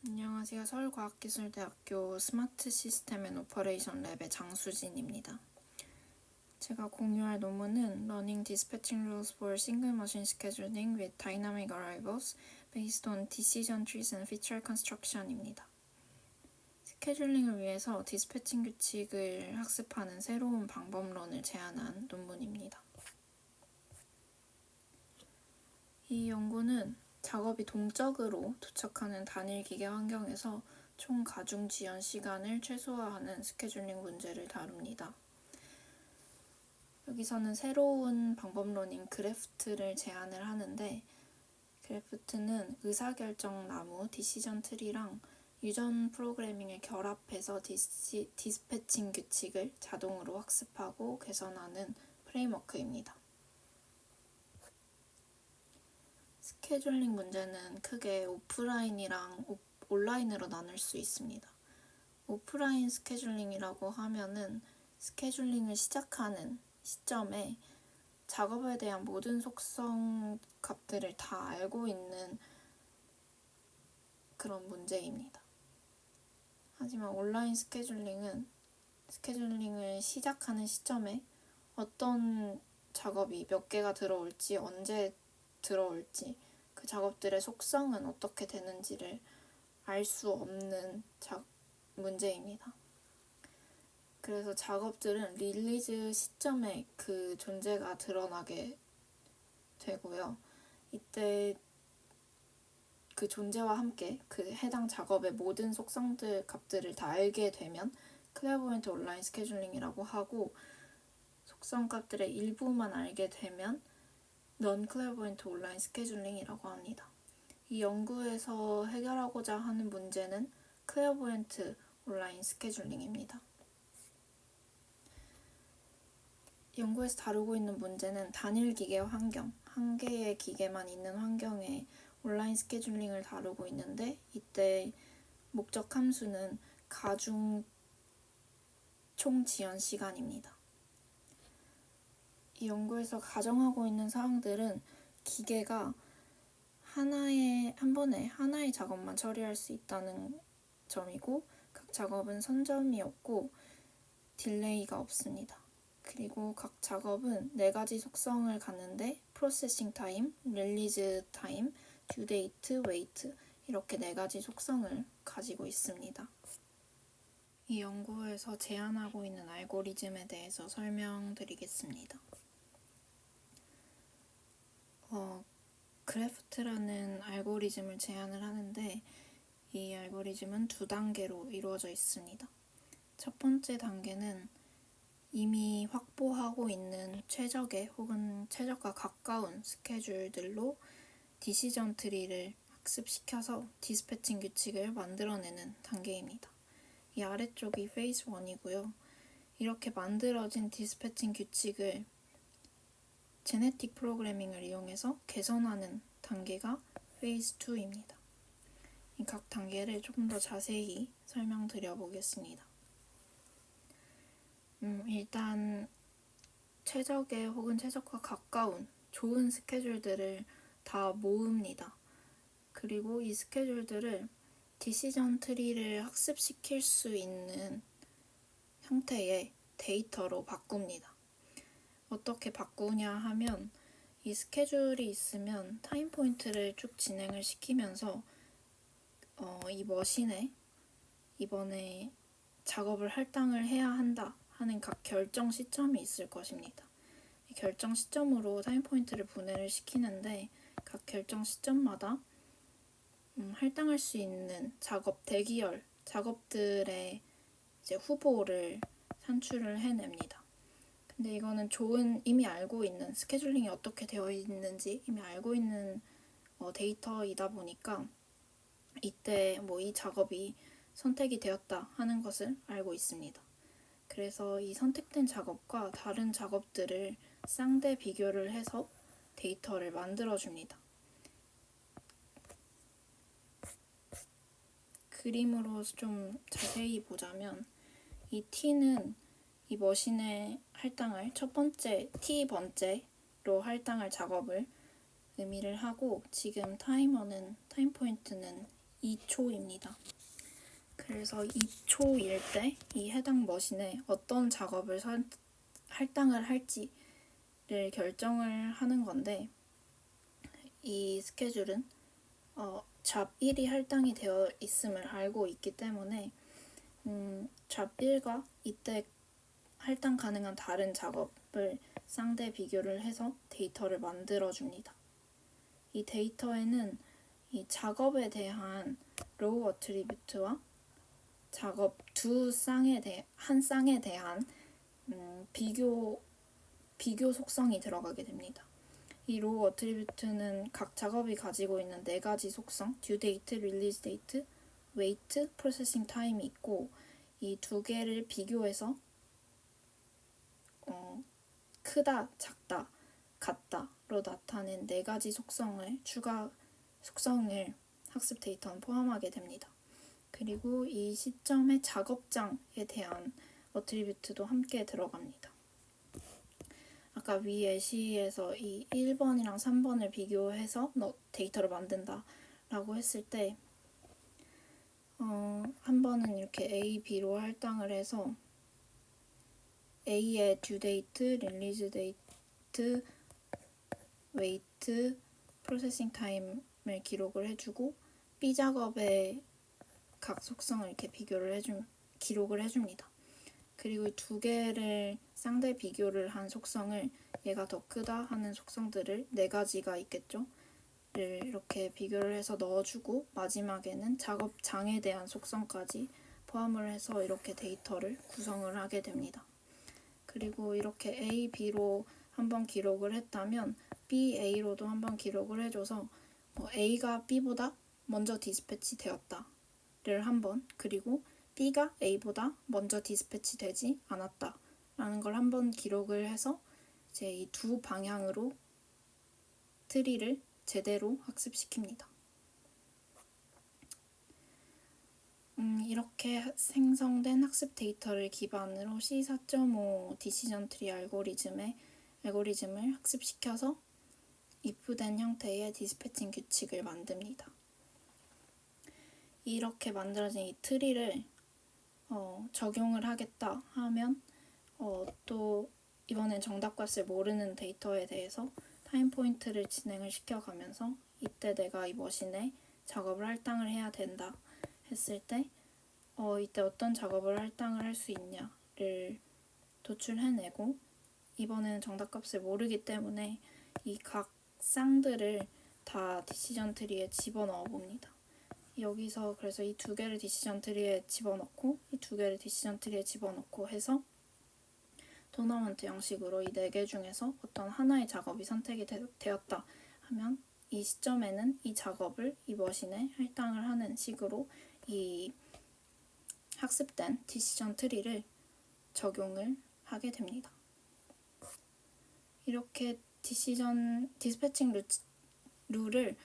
안녕하세요. 서울과학기술대학교 스마트 시스템 앤 오퍼레이션 랩의 장수진입니다. 제가 공유할 논문은 Running Dispatching Rules for Single Machine Scheduling with Dynamic Arrivals Based on Decision Trees and Feature Construction입니다. 스케줄링을 위해서 디스패칭 규칙을 학습하는 새로운 방법론을 제안한 논문입니다. 이 연구는 작업이 동적으로 도착하는 단일 기계 환경에서 총 가중 지연 시간을 최소화하는 스케줄링 문제를 다룹니다. 여기서는 새로운 방법론인 그래프트를 제안을 하는데, 그래프트는 의사결정 나무 디시전 트리랑 유전 프로그래밍을 결합해서 디스패칭 규칙을 자동으로 학습하고 개선하는 프레임워크입니다. 스케줄링 문제는 크게 오프라인이랑 온라인으로 나눌 수 있습니다. 오프라인 스케줄링이라고 하면은 스케줄링을 시작하는 시점에 작업에 대한 모든 속성 값들을 다 알고 있는 그런 문제입니다. 하지만 온라인 스케줄링은 스케줄링을 시작하는 시점에 어떤 작업이 몇 개가 들어올지, 언제 들어올지, 그 작업들의 속성은 어떻게 되는지를 알 수 없는 문제입니다. 그래서 작업들은 릴리즈 시점에 그 존재가 드러나게 되고요. 이때 그 존재와 함께 그 해당 작업의 모든 속성들 값들을 다 알게 되면 클래어보이언트 온라인 스케줄링이라고 하고, 속성 값들의 일부만 알게 되면 넌 클래어보이언트 온라인 스케줄링이라고 합니다. 이 연구에서 해결하고자 하는 문제는 클래어보이언트 온라인 스케줄링입니다. 연구에서 다루고 있는 문제는 단일 기계 환경, 한 개의 기계만 있는 환경의 온라인 스케줄링을 다루고 있는데, 이때 목적 함수는 가중 총 지연 시간입니다. 이 연구에서 가정하고 있는 사항들은 기계가 한 번에 하나의 작업만 처리할 수 있다는 점이고, 각 작업은 선점이 없고 딜레이가 없습니다. 그리고 각 작업은 4가지 속성을 갖는데 프로세싱 타임, 릴리즈 타임, 듀 데이트, 웨이트, 이렇게 4가지 속성을 가지고 있습니다. 이 연구에서 제안하고 있는 알고리즘에 대해서 설명드리겠습니다. 그래프트라는 알고리즘을 제안을 하는데, 이 알고리즘은 2단계로 이루어져 있습니다. 첫 번째 단계는 이미 확보하고 있는 최적의 혹은 최적과 가까운 스케줄들로 디시전 트리를 학습시켜서 디스패칭 규칙을 만들어내는 단계입니다. 이 아래쪽이 페이즈 1이고요. 이렇게 만들어진 디스패칭 규칙을 제네틱 프로그래밍을 이용해서 개선하는 단계가 페이즈 2입니다. 이 각 단계를 조금 더 자세히 설명드려 보겠습니다. 일단 최적의 혹은 최적과 가까운 좋은 스케줄들을 다 모읍니다. 그리고 이 스케줄들을 디시전 트리를 학습시킬 수 있는 형태의 데이터로 바꿉니다. 어떻게 바꾸냐 하면, 이 스케줄이 있으면 타임 포인트를 쭉 진행을 시키면서 이 머신에 이번에 작업을 할당을 해야 한다 하는 각 결정 시점이 있을 것입니다. 이 결정 시점으로 타임 포인트를 분해를 시키는데, 각 결정 시점마다 할당할 수 있는 작업 대기열, 작업들의 이제 후보를 산출을 해냅니다. 근데 이거는 이미 알고 있는, 스케줄링이 어떻게 되어 있는지 이미 알고 있는 데이터이다 보니까 이때 이 작업이 선택이 되었다 하는 것을 알고 있습니다. 그래서 이 선택된 작업과 다른 작업들을 쌍대 비교를 해서 데이터를 만들어줍니다. 그림으로 좀 자세히 보자면, 이 T는 이 머신에 할당할 첫 번째 T번째로 할당할 작업을 의미를 하고, 지금 타임 포인트는 2초입니다. 그래서 2초일 때 이 해당 머신에 어떤 작업을 할당을 할지를 결정을 하는 건데, 이 스케줄은 잡 1이 할당이 되어 있음을 알고 있기 때문에 잡 1과 이때 할당 가능한 다른 작업을 쌍대 비교를 해서 데이터를 만들어줍니다. 이 데이터에는 이 작업에 대한 로우 어트리뷰트와 작업 한 쌍에 대한 비교 속성이 들어가게 됩니다. 이 로우 어트리뷰트는 각 작업이 가지고 있는 4가지 속성, due date, release date, wait, processing time이 있고, 이 두 개를 비교해서 크다, 작다, 같다로 나타낸 4가지 추가 속성을 학습 데이터는 포함하게 됩니다. 그리고 이 시점의 작업장에 대한 어트리뷰트도 함께 들어갑니다. 아까 위 예시에서 이 1번이랑 3번을 비교해서 데이터를 만든다 라고 했을 때 한 번은 이렇게 A, B로 할당을 해서 A의 due date, release date, wait, processing time을 기록을 해주고 B 작업의 각 속성을 이렇게 기록을 해줍니다. 그리고 두 개를 쌍대 비교를 한 속성을 얘가 더 크다 하는 속성들을 4가지가 있겠죠. 를 이렇게 비교를 해서 넣어주고 마지막에는 작업장에 대한 속성까지 포함을 해서 이렇게 데이터를 구성을 하게 됩니다. 그리고 이렇게 A, B로 한번 기록을 했다면 B, A로도 한번 기록을 해줘서 A가 B보다 먼저 디스패치 되었다를 한번, 그리고 B가 A보다 먼저 디스패치 되지 않았다 라는 걸 한번 기록을 해서 이제 이 두 방향으로 트리를 제대로 학습시킵니다. 이렇게 생성된 학습 데이터를 기반으로 C4.5 디시전 트리 알고리즘을 학습시켜서 if된 형태의 디스패칭 규칙을 만듭니다. 이렇게 만들어진 이 트리를 적용을 하겠다 하면 또 이번엔 정답값을 모르는 데이터에 대해서 타임 포인트를 진행을 시켜가면서 이때 내가 이 머신에 작업을 할당을 해야 된다 했을 때 이때 어떤 작업을 할당을 할 수 있냐를 도출해내고, 이번에는 정답값을 모르기 때문에 이 각 쌍들을 다 디시전 트리에 집어넣어 봅니다. 여기서 그래서 이 2개를 디시전 트리에 집어넣고 이 2개를 디시전 트리에 집어넣고 해서 토너먼트 형식으로 이 4개 중에서 어떤 하나의 작업이 선택이 되었다 하면 이 시점에는 이 작업을 이 머신에 할당을 하는 식으로 이 학습된 디시전 트리를 적용을 하게 됩니다. 이렇게 디스패칭 룰을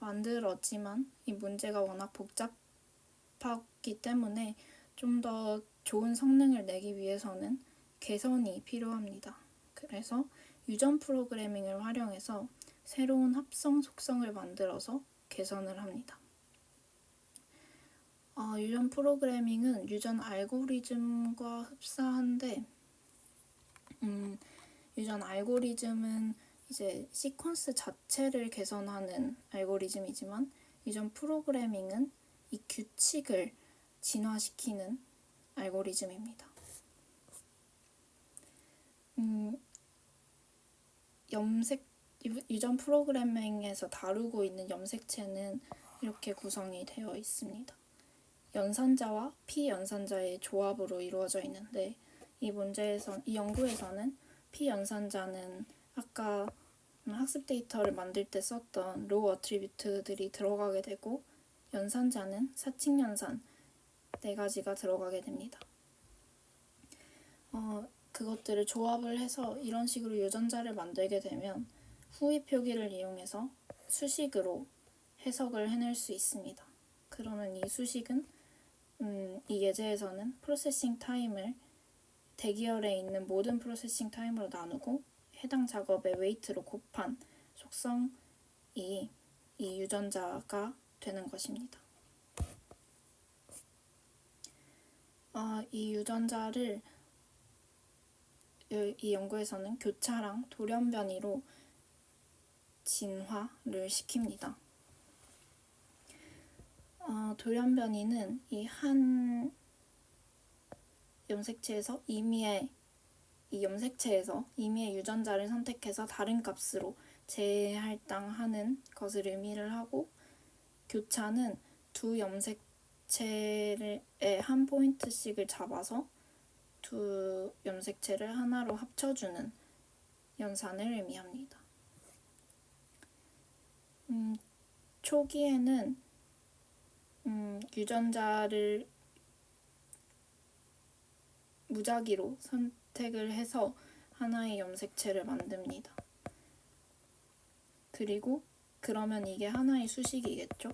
만들었지만 이 문제가 워낙 복잡하기 때문에 좀 더 좋은 성능을 내기 위해서는 개선이 필요합니다. 그래서 유전 프로그래밍을 활용해서 새로운 합성 속성을 만들어서 개선을 합니다. 유전 프로그래밍은 유전 알고리즘과 흡사한데 유전 알고리즘은 이제 시퀀스 자체를 개선하는 알고리즘이지만 유전 프로그래밍은 이 규칙을 진화시키는 알고리즘입니다. 유전 프로그래밍에서 다루고 있는 염색체는 이렇게 구성이 되어 있습니다. 연산자와 피연산자의 조합으로 이루어져 있는데 이 연구에서는 피연산자는 아까 학습 데이터를 만들 때 썼던 로우 어트리뷰트들이 들어가게 되고, 연산자는 사칙연산 4가지가 들어가게 됩니다. 그것들을 조합을 해서 이런 식으로 유전자를 만들게 되면 후위 표기를 이용해서 수식으로 해석을 해낼 수 있습니다. 그러면 이 수식은 이 예제에서는 프로세싱 타임을 대기열에 있는 모든 프로세싱 타임으로 나누고 해당 작업의 웨이트로 곱한 속성이 이 유전자가 되는 것입니다. 이 유전자를 이 연구에서는 교차랑 돌연변이로 진화를 시킵니다. 돌연변이는 이 한 염색체에서 임의의 유전자를 선택해서 다른 값으로 재할당하는 것을 의미를 하고, 교차는 두 염색체의 한 포인트씩을 잡아서 두 염색체를 하나로 합쳐주는 연산을 의미합니다. 초기에는 유전자를 무작위로 선택을 해서 하나의 염색체를 만듭니다. 그리고 그러면 이게 하나의 수식이겠죠?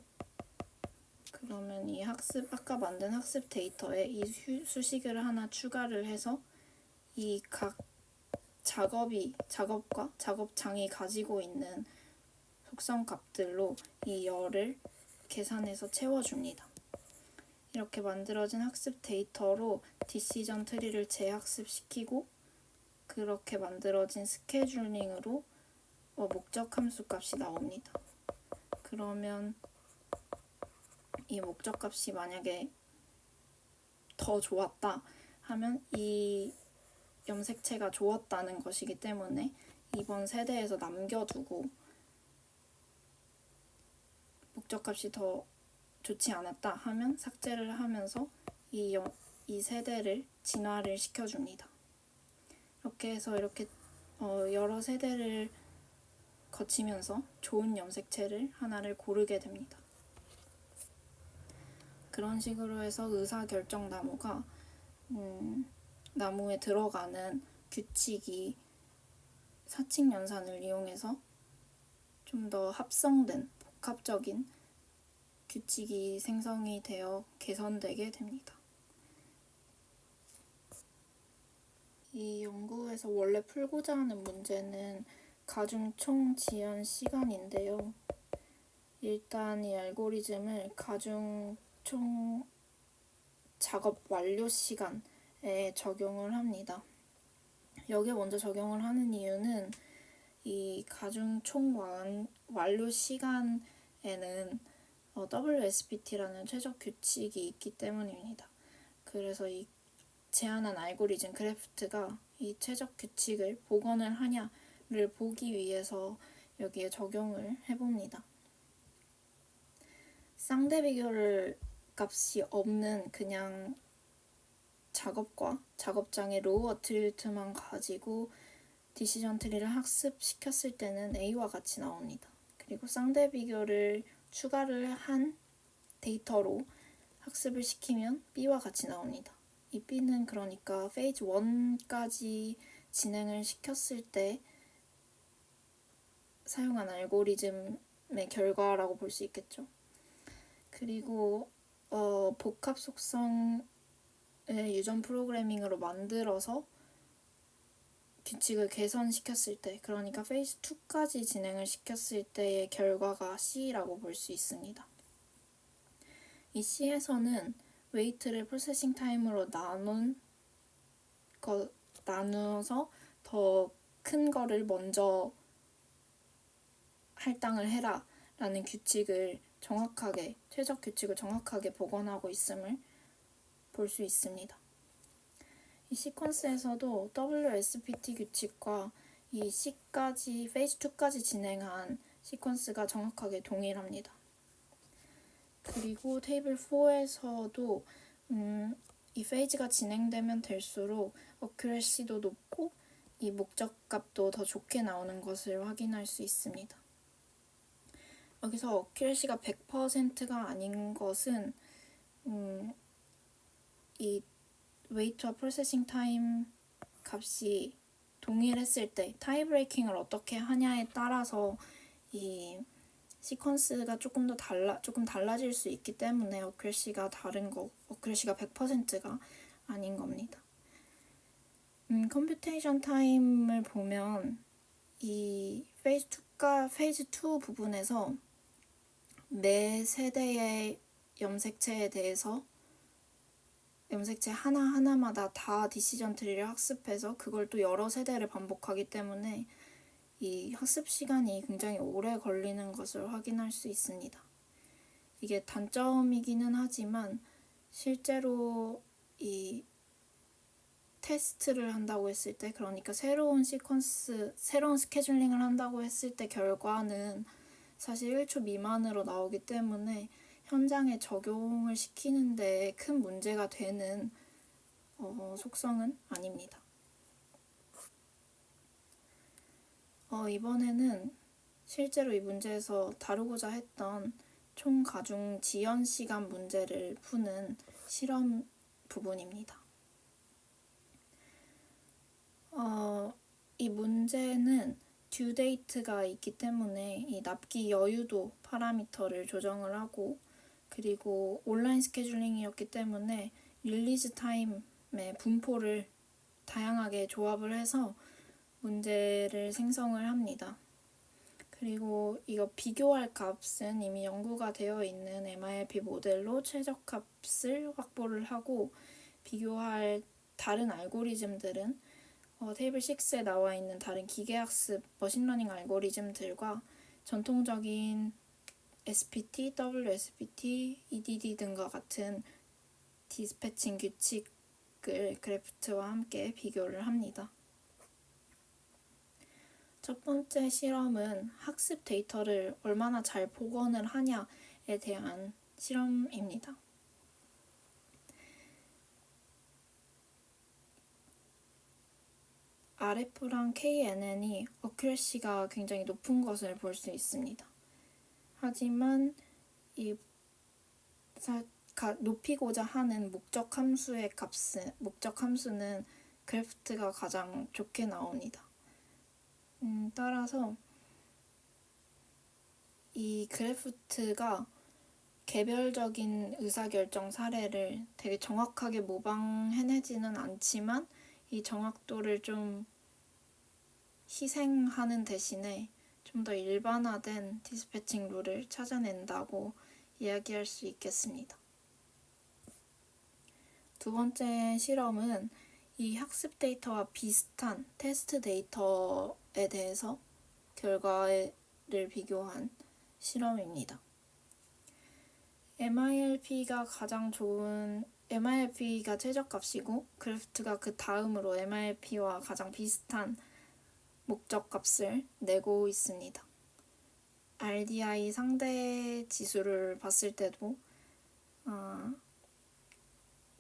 그러면 이 아까 만든 학습 데이터에 이 수식을 하나 추가를 해서 이 각 작업과 작업장이 가지고 있는 속성 값들로 이 열을 계산해서 채워줍니다. 이렇게 만들어진 학습 데이터로 디시전 트리를 재학습시키고, 그렇게 만들어진 스케줄링으로 목적 함수 값이 나옵니다. 그러면 이 목적 값이 만약에 더 좋았다 하면 이 염색체가 좋았다는 것이기 때문에 이번 세대에서 남겨두고, 목적 값이 더 좋지 않았다 하면 삭제를 하면서 이 세대를 진화를 시켜줍니다. 이렇게 해서 여러 세대를 거치면서 좋은 염색체를 하나를 고르게 됩니다. 그런 식으로 해서 의사결정 나무에 들어가는 규칙이 사칙 연산을 이용해서 좀 더 합성된 복합적인 규칙이 생성이 되어 개선되게 됩니다. 이 연구에서 원래 풀고자 하는 문제는 가중 총 지연 시간인데요. 일단 이 알고리즘을 가중 총 작업 완료 시간에 적용을 합니다. 여기에 먼저 적용을 하는 이유는 이 가중 총 완료 시간에는 WSPT라는 최적 규칙이 있기 때문입니다. 그래서 이 제안한 알고리즘 크래프트가 이 최적 규칙을 복원을 하냐를 보기 위해서 여기에 적용을 해봅니다. 쌍대 비교를 값이 없는 그냥 작업과 작업장의 로우 어트리뷰트만 가지고 디시전 트리를 학습시켰을 때는 A와 같이 나옵니다. 그리고 쌍대 비교를 추가를 한 데이터로 학습을 시키면 B와 같이 나옵니다. 이 B는 그러니까 페이즈 1까지 진행을 시켰을 때 사용한 알고리즘의 결과라고 볼 수 있겠죠. 그리고 복합 속성의 유전 프로그래밍으로 만들어서 규칙을 개선시켰을 때, 그러니까 페이즈 2까지 진행을 시켰을 때의 결과가 C라고 볼 수 있습니다. 이 C에서는 웨이트를 프로세싱 타임으로 나누어서 더 큰 거를 먼저 할당을 해라 라는 최적 규칙을 정확하게 복원하고 있음을 볼 수 있습니다. 이 시퀀스에서도 WSPT 규칙과 이 C까지, 페이즈 2까지 진행한 시퀀스가 정확하게 동일합니다. 그리고 테이블 4에서도 이 페이지가 진행되면 될수록 어큐레시도 높고 이 목적값도 더 좋게 나오는 것을 확인할 수 있습니다. 여기서 어큐레시가 100%가 아닌 것은 이 웨이트와 프로세싱 타임 값이 동일했을 때 타이 브레이킹을 어떻게 하냐에 따라서 이 시퀀스가 조금 달라질 수 있기 때문에 어큐레시가 100%가 아닌 겁니다. 컴퓨테이션 타임을 보면 이 페이즈 2 부분에서 매 세대의 염색체에 대해서 염색체 하나하나마다 다 디시전 트리를 학습해서 그걸 또 여러 세대를 반복하기 때문에 이 학습 시간이 굉장히 오래 걸리는 것을 확인할 수 있습니다. 이게 단점이기는 하지만 실제로 이 테스트를 한다고 했을 때, 그러니까 새로운 스케줄링을 한다고 했을 때 결과는 사실 1초 미만으로 나오기 때문에 현장에 적용을 시키는 데 큰 문제가 되는 속성은 아닙니다. 이번에는 실제로 이 문제에서 다루고자 했던 총 가중 지연 시간 문제를 푸는 실험 부분입니다. 이 문제는 듀 데이트가 있기 때문에 이 납기 여유도 파라미터를 조정을 하고, 그리고 온라인 스케줄링이었기 때문에 릴리즈 타임의 분포를 다양하게 조합을 해서 문제를 생성을 합니다. 그리고 이거 비교할 값은 이미 연구가 되어 있는 MILP 모델로 최적값을 확보를 하고, 비교할 다른 알고리즘들은 테이블 6에 나와 있는 다른 기계학습 머신러닝 알고리즘들과 전통적인 SPT, WSPT, EDD 등과 같은 디스패칭 규칙을 그래프트와 함께 비교를 합니다. 첫 번째 실험은 학습 데이터를 얼마나 잘 복원을 하냐에 대한 실험입니다. RF랑 KNN이 어큐러시가 굉장히 높은 것을 볼 수 있습니다. 하지만 이 높이고자 하는 목적 함수는 그래프트가 가장 좋게 나옵니다. 따라서 이 그래프트가 개별적인 의사결정 사례를 되게 정확하게 모방해내지는 않지만 이 정확도를 좀 희생하는 대신에 좀 더 일반화된 디스패칭 룰을 찾아낸다고 이야기할 수 있겠습니다. 두 번째 실험은 이 학습 데이터와 비슷한 테스트 데이터에 대해서 결과를 비교한 실험입니다. MILP가 최저값이고 그래프트가 그 다음으로 MILP와 가장 비슷한 목적값을 내고 있습니다. RDI 상대 지수를 봤을 때도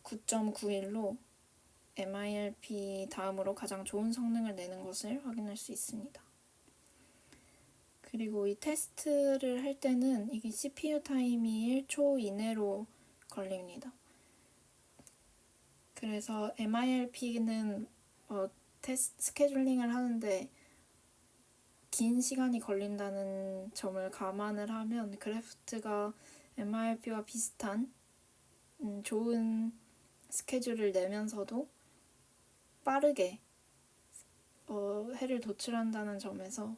9.91로 MILP 다음으로 가장 좋은 성능을 내는 것을 확인할 수 있습니다. 그리고 이 테스트를 할 때는 이게 CPU 타임이 1초 이내로 걸립니다. 그래서 MILP는 스케줄링을 하는데 긴 시간이 걸린다는 점을 감안을 하면 그래프트가 MILP와 비슷한 좋은 스케줄을 내면서도 빠르게 해를 도출한다는 점에서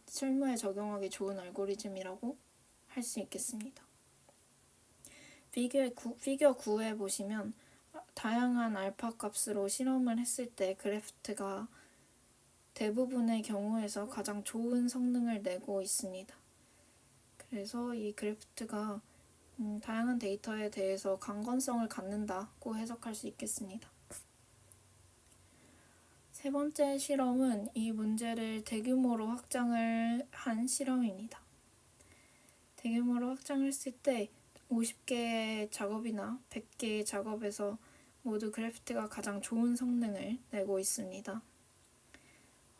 실무에 적용하기 좋은 알고리즘이라고 할 수 있겠습니다. 피겨 9에 보시면 다양한 알파 값으로 실험을 했을 때 그래프트가 대부분의 경우에서 가장 좋은 성능을 내고 있습니다. 그래서 이 그래프트가 다양한 데이터에 대해서 강건성을 갖는다고 해석할 수 있겠습니다. 세 번째 실험은 이 문제를 대규모로 확장을 한 실험입니다. 대규모로 확장을 했을 때 50개의 작업이나 100개의 작업에서 모두 그래프트가 가장 좋은 성능을 내고 있습니다.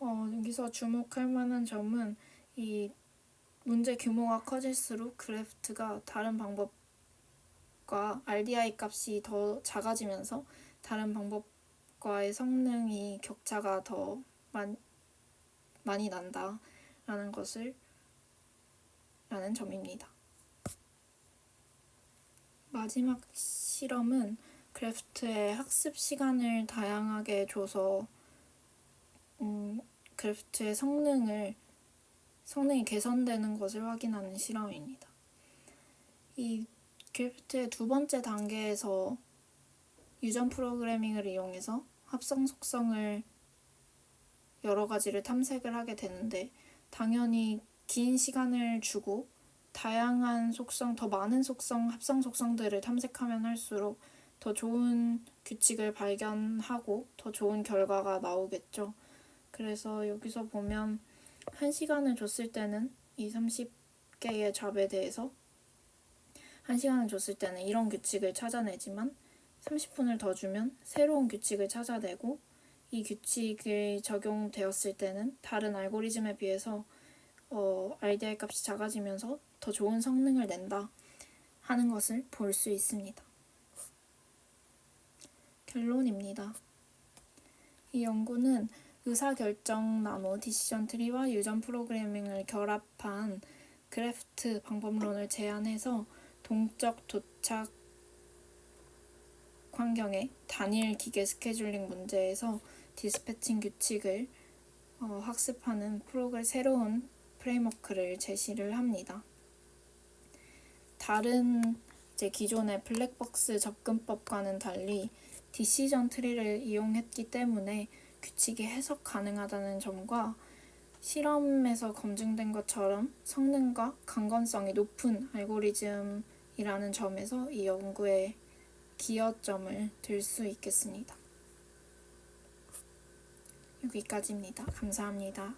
여기서 주목할 만한 점은 이 문제 규모가 커질수록 그래프트가 다른 방법과 RDI 값이 더 작아지면서 다른 방법과의 성능이 격차가 더 많이 난다라는 점입니다. 마지막 실험은 그래프트의 학습 시간을 다양하게 줘서 그래프트의 성능이 개선되는 것을 확인하는 실험입니다. 이 크래프트의 두 번째 단계에서 유전 프로그래밍을 이용해서 합성 속성을 여러 가지를 탐색을 하게 되는데, 당연히 긴 시간을 주고 다양한 속성, 더 많은 속성, 합성 속성들을 탐색하면 할수록 더 좋은 규칙을 발견하고 더 좋은 결과가 나오겠죠. 그래서 여기서 보면 1시간을 줬을 때는 이 30개의 잡에 대해서 1시간을 줬을 때는 이런 규칙을 찾아내지만 30분을 더 주면 새로운 규칙을 찾아내고, 이 규칙이 적용되었을 때는 다른 알고리즘에 비해서 RDI 값이 작아지면서 더 좋은 성능을 낸다 하는 것을 볼 수 있습니다. 결론입니다. 이 연구는 의사결정 나무 디시전 트리와 유전 프로그래밍을 결합한 크래프트 방법론을 제안해서 동적 도착 환경의 단일 기계 스케줄링 문제에서 디스패칭 규칙을 학습하는 새로운 프레임워크를 제시를 합니다. 다른 기존의 블랙박스 접근법과는 달리 디시전 트리를 이용했기 때문에 규칙이 해석 가능하다는 점과 실험에서 검증된 것처럼 성능과 강건성이 높은 알고리즘이라는 점에서 이 연구에 기여점을 들 수 있겠습니다. 여기까지입니다. 감사합니다.